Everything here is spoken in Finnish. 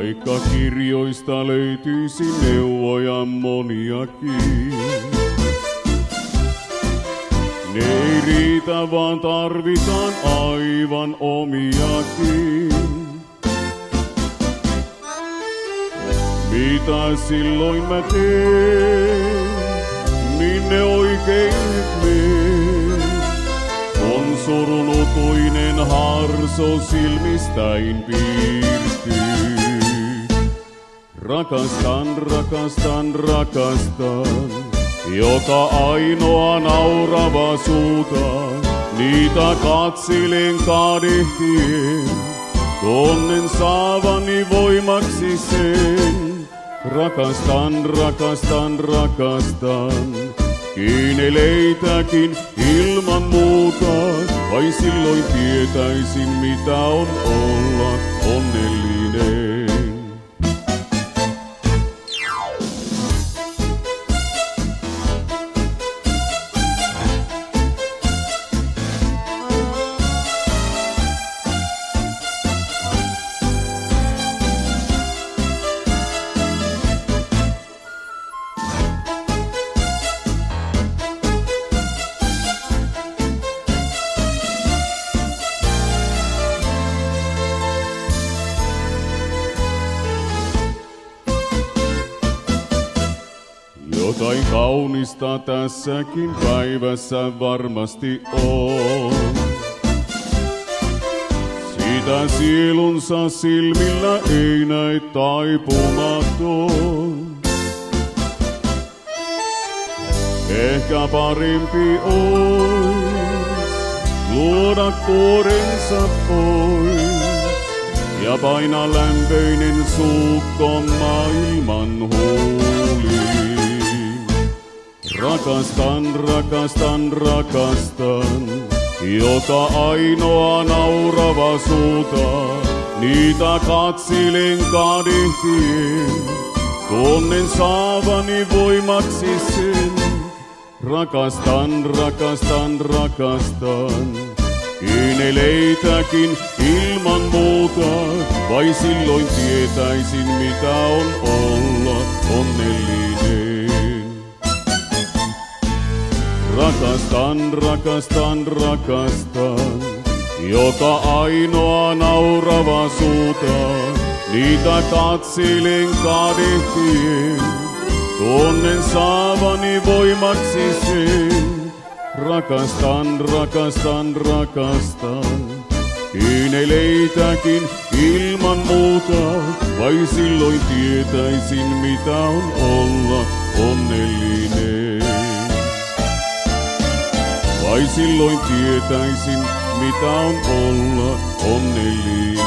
Vaikka kirjoista löytyisi neuvoja moniakin, ne ei riitä, vaan tarvitaan aivan omiakin. Mitä silloin mä teen, minne oikein nyt menen? On surunutuinen harso silmistäin piirtyy. Rakastan, rakastan, rakastan, joka ainoa naurava suuta. Niitä katselen kadehtien, tunnen saavani voimaksi sen. Rakastan, rakastan, rakastan, kieneleitäkin ilman muuta. Vai silloin tietäisin, mitä on olla onnellinen. Jotain kaunista tässäkin päivässä varmasti on. Sitä sielunsa silmillä ei näe taipumaton. Ehkä parempi ois luoda kuorensa pois ja paina lämpöinen suukko maailman huuliin. Rakastan, rakastan, rakastan, joka ainoa naurava suuta. Niitä katselen kadehtien, tunnen saavani voimaksi sen. Rakastan, rakastan, rakastan, kieneleitäkin ilman muuta. Vai silloin tietäisin, mitä on olla onnellinen. Rakastan, rakastan, rakastan, joka ainoa naurava suuta. Niitä katselen kadehtien, tunnen saavani voimaksi sen. Rakastan, rakastan, rakastan, kieneleitäkin ilman muuta. Vai silloin tietäisin, mitä on olla onnellinen. Vai silloin tietäisin, mitä on olla onnellinen.